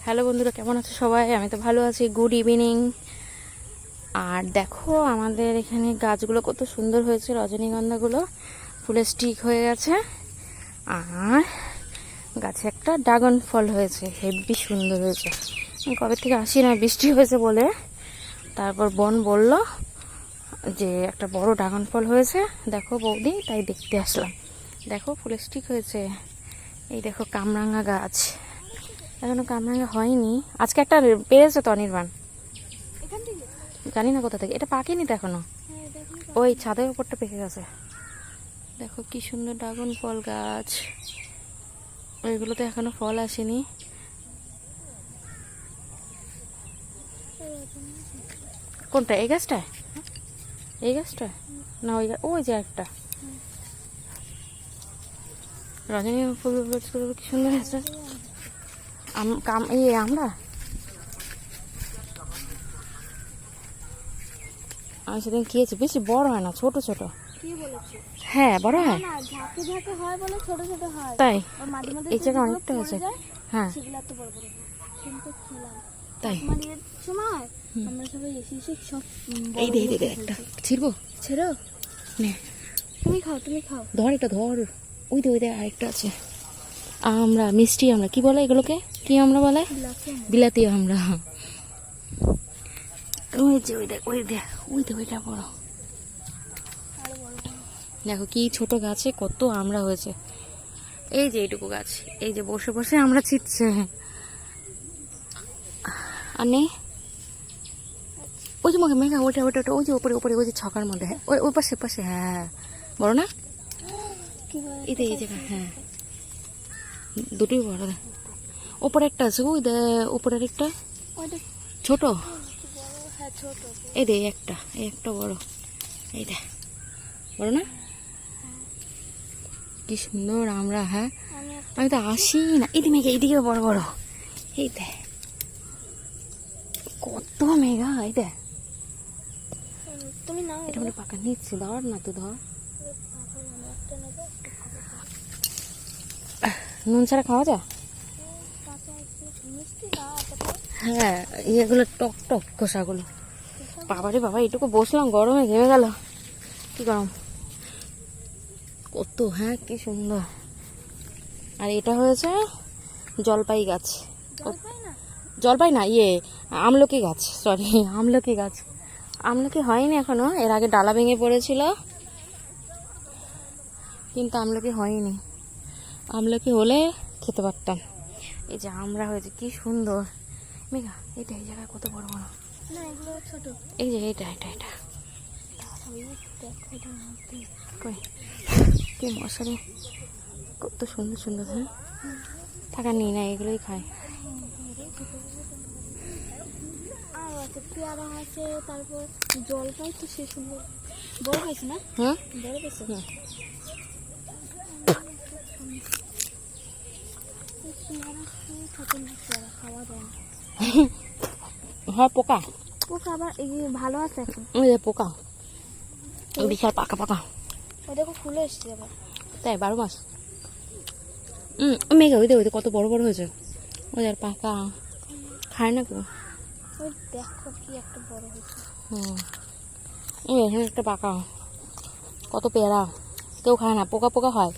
Hello বন্ধুরা, কেমন আছো সবাই? আমি তো ভালো আছি। Good evening. আর দেখো আমাদের এখানে গাছগুলো কত সুন্দর হয়েছে, রজনীগন্ধাগুলো ফুলের স্টিক হয়ে গেছে। আর গাছে একটা ড্রাগন ফল হয়েছে, হেভি সুন্দর হয়েছে। আমি কবে থেকে আসি না, বৃষ্টি হয়েছে বলে। তারপর বোন বলল যে একটা বড় ড্রাগন ফল হয়েছে, দেখো বৌদি, তাই দেখতে আসলাম। দেখো ফুলের স্টিক হয়েছে। এই দেখো কামরাঙা গাছ, এখনো কামরাঙা হয়নি। আজকে একটা পেয়েছে তো অনির্বাণ, জানি না কোথা থেকে। এটা পাকেনি তো এখনো, ওই ছাদের উপরটা পেকে গেছে। দেখো কি সুন্দর ড্রাগন ফল গাছ, ওইগুলোতে এখনো ফল আসেনি। কোনটা? এই গাছটায়? এই গাছটায় না ওই ওই যে একটা রজনী ফুল গাছগুলো কি সুন্দর আছে। আমরা আমি সেদিন খেয়েছি, বেশি বড় হয় না, ছোট ছোট। হ্যাঁ বড় হয়, তাই এই জায়গায় অনেকটা হয়েছে। হ্যাঁ তাই। এই দে দে একটা ছিড়বো, ছেড়ো নে, তুমি খাও ধর, এটা ধর। ওই দে আরেকটা আছে। আমরা মিষ্টি, আমরা কি বলে এগুলোকে, কি আমরা বলে? বিলাতি আমরা। ওই যে ওইটা বড়। দেখো কি ছোট গাছে কত আমরা হয়েছে। এই যে এইটুকু গাছ, এই যে বসে বসে আমরা ছিটছে। আর নেই ওই যে মুখে মেঘা, ওটা ওই যে উপরে ওই যে ছকার মধ্যে, ওই পাশে। হ্যাঁ বড় না এই জায়গা। হ্যাঁ দুটোই বড়। ওপরে একটা আছে, ওই দে উপরের একটা ছোট। এই একটা বড়, এইটা বড় না? কি সুন্দর আমরা। হ্যাঁ আমি তো আসি না, এইদিকে বড় বড়। এই দে কত মেঘা। এই দে তুমি না, এটা মানে পাকা নিচ্ছে, ধর না তো, ধর। নুন ছাড়া খাওয়া যায়? হ্যাঁ ইয়েগুলো টক টক খোসাগুলো। বাবারে বাবা, এইটুকু বসলাম, গরমে ঘেমে গেল। কি গরম কত। হ্যাঁ কি সুন্দর। আর এটা হয়েছে জলপাই গাছ, জলপাই না, আমলকি গাছ, সরি আমলকি গাছ। আমলকি হয়নি এখনো, এর আগে ডালা ভেঙে পড়েছিল, কিন্তু আমলকি হয়নি। আমলকি হলে খেতে পারতাম। এই যে আমরা হয়েছে কি সুন্দর মেঘা। এটা এই জায়গায় কত বড় বড়। এই যে এটা কি মশারি, কত সুন্দর সুন্দর। হ্যাঁ থাকা নিই না, এগুলোই খায়। পেয়ারা আছে, তারপর জলপাই তো সে সুন্দর বড় পাইছে না? হ্যাঁ বড় পাইছে। খাওয়া যায় না। হ্যাঁ পোকা আবার ভালো আছে এখন। ওই যে পোকা বিশাল পাকা। ওই দেখো ফুলে এসছে আবার, তাই 12 মাস। মেঘা ওই কত বড় বড় হয়েছে। ওই আর পাকা খায় না কেউ। ওই দেখো কি একটা বড় হয়েছে। এখানে একটা পাকা, কত পেয়ারা, কেউ খায় না, পোকা হয়।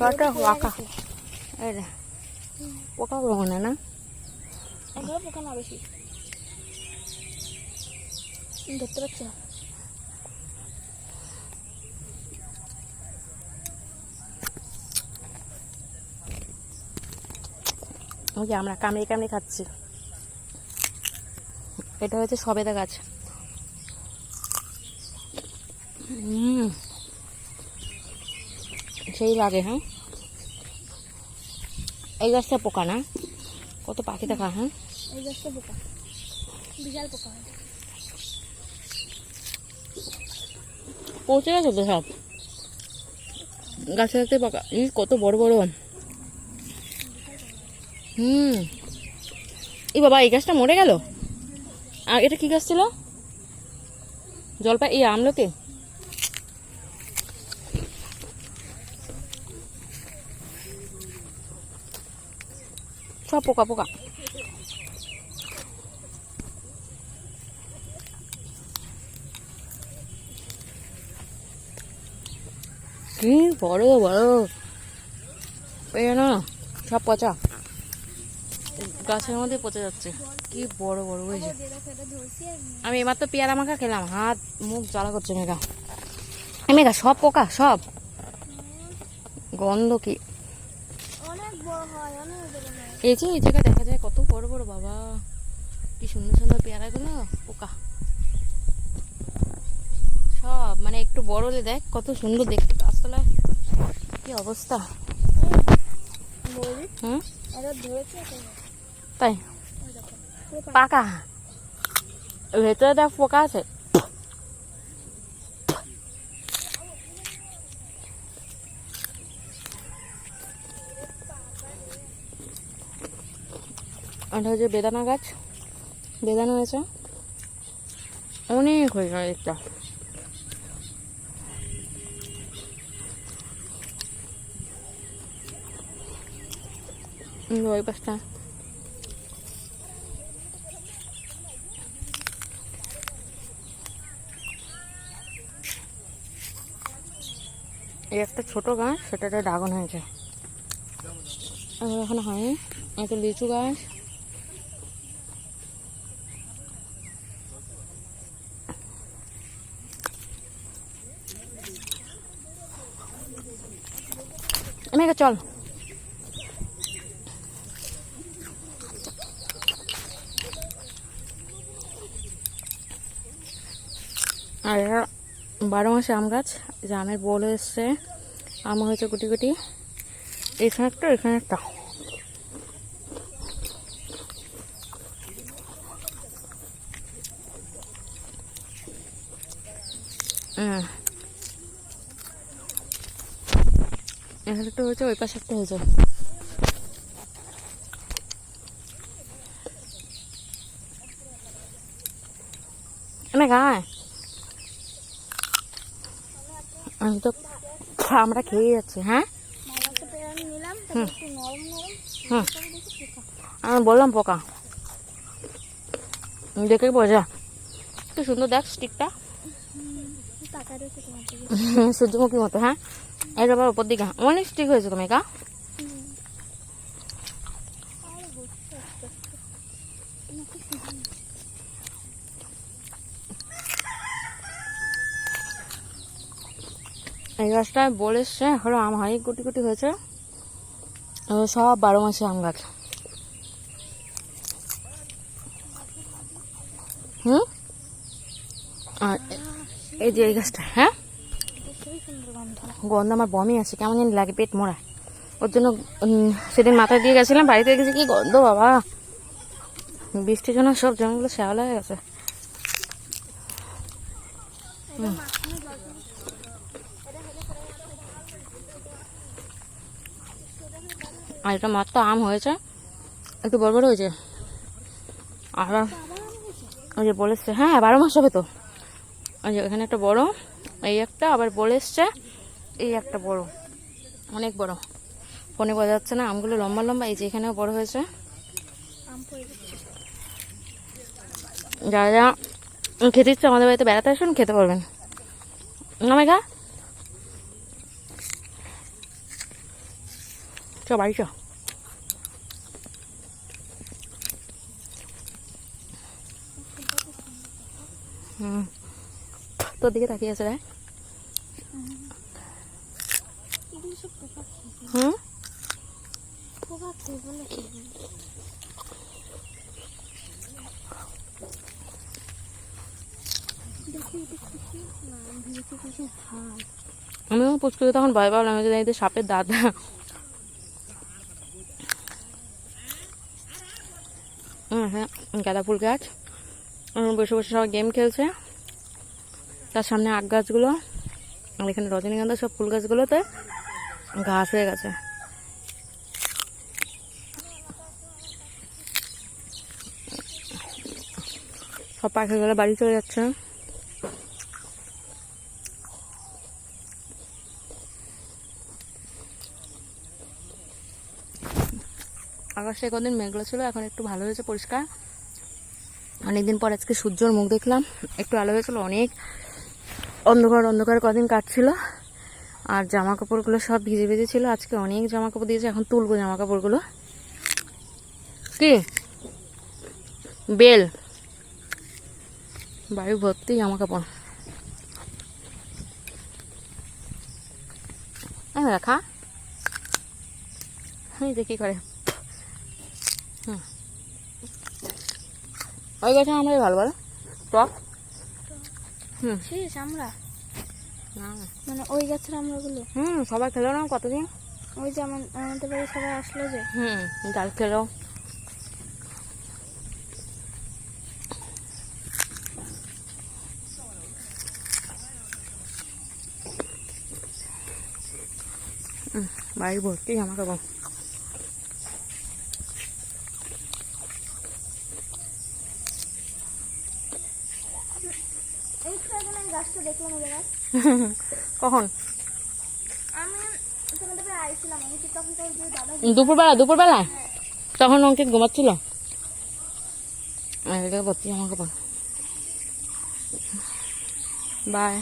কটা পাকা, পোকা মনে না, পোকা না বেশি ধরতে পারছি না। ওই যে আমরা কামড়ে খাচ্ছি। এটা হচ্ছে সবেদা গাছ। সেই লাগে। হ্যাঁ এই গাছটা পোকা না, কত পাখি দেখা। হ্যাঁ এই গাছটা পোকা, বিশাল পোকা পচে গেছে তো সব গাছে পাকা। কত বড় বড়। এই বাবা, এই গাছটা মরে গেল। আর এটা কি গাছ ছিল? জলপাই, এই আমলকি। সব পোকা পোকা। কি বড় বড় না, সব পচা, গাছের মধ্যে পচে যাচ্ছে। কি বড় বড় হয়েছে। আমি এবার তো পেয়ারা মাখা খেলাম, হাত মুখ জ্বালা করছে মেঘা। মেঘা সব পোকা, সব গন্ধ। কি এই যে এই জায়গায় দেখা যায় কত বড় বড়, বাবা কি সুন্দর সুন্দর পেয়ারাগুলো, পোকা সব। মানে একটু বড় হলে দেখ কত সুন্দর দেখতে, গাছতলায় কি অবস্থা। তাই পাকা, ভেতরে দেখ পোকা আছে। এটা হচ্ছে বেদানা গাছ, বেদানা হয়েছে অনেক, হয়েছে একটা। ওই পাশটা এই একটা ছোট গাছ, সেটাতে ড্রাগন হয়েছে, এখন হয়নি। একটা লিচু গাছ, মেঘা চল। আর এটা 12 মাসে আম গাছ, যে আমের বোল এসছে, আম হয়েছে গুটি গুটি। এখানে একটা, এখানে একটা। এখানে একটা হয়েছে, ওই পাশে একটা হয়েছে। গায়ে আমি তো আমরা খেয়ে যাচ্ছি। হ্যাঁ আমি বললাম পোকা, দেখে বোঝা। কি সুন্দর দেখ স্টিকটা, সূর্যমুখীর মতো। হ্যাঁ এটা আবার উপর দিকে অনেক স্টিক হয়েছে তো মেঘা। এই গাছটায় বল এসছে, এখনো আম হয়, গুটি গুটি হয়েছে। সব 12 মাসে আম গাছ। আর এই যে এই গাছটা, হ্যাঁ গন্ধ আমার বমি আছে, কেমন জানি লাগে, পেট মোড়া। ওর জন্য সেদিন মাথায় দিয়ে গেছিলাম, বাড়িতে গেছি কি গন্ধ বাবা। বৃষ্টির জন্য সব জমিগুলো শ্যাওলা হয়ে গেছে। আর এটা মাত্র আম হয়েছে, একটু বড় বড় হয়েছে। আর ওই যে বলেছে, হ্যাঁ 12 মাস হবে তো। ওই যে এখানে একটা বড়, এই একটা আবার বলে এসছে, এই একটা বড়, অনেক বড়। ফোনে বোঝা যাচ্ছে না, আমগুলো লম্বা লম্বা। এই যে এখানেও বড় হয়েছে। যারা যারা খেতে ইচ্ছে আমাদের বাড়িতে বেড়াতে আসুন, খেতে পারবেন না মেঘা। চ বাড়ি চ। তোর দিকে তাকিয়ে আছে রে। আমিও পুচকুকে তখন ভয় পাবলাম, যে সাপের দাঁত। হ্যাঁ গাঁদা ফুল গাছ, বসে বসে সবাই গেম খেলছে। তার সামনে আখ গাছগুলো, আর এখানে রজনীগন্ধা সব ফুল গাছগুলোতে ঘাস হয়ে গেছে। সব পাখিগুলো বাড়ি চলে যাচ্ছে। আকাশে কদিন মেঘলা ছিল, এখন একটু ভালো হয়েছে, পরিষ্কার। অনেকদিন পর আজকে সূর্যর মুখ দেখলাম, একটু আলো হয়েছিল। অনেক অন্ধকার অন্ধকার কদিন কাটছিল, আর জামা কাপড়গুলো সব ভিজে ভিজে ছিল। আজকে অনেক জামা কাপড় দিয়েছে, এখন তুলবো জামা কাপড়গুলো। কি বেল, বাড়ি ভর্তি জামা কাপড়। রাখা দেখি করে ওই গাছে আমরাই ভালো বলো টক। শেষ আমরা না মানে ওই গাছের আমরাগুলো সবাই খেলো না কতদিন। ওই যে আমাদের বাড়ি সবাই আসলো যে ডাল খেলো। বাড়ি ভর্তি জামা কাপড়। এই তো এখন আমি গাছটা দেখলাম ওদের কখন? আমি তোমাদের বাড়ি আইছিলাম, আমি কি তখন তো ওই যে দাদা দুপুরবেলা তখন অঙ্কিত ঘুমাচ্ছিল। ভর্তি জামা কাপড়। বাই।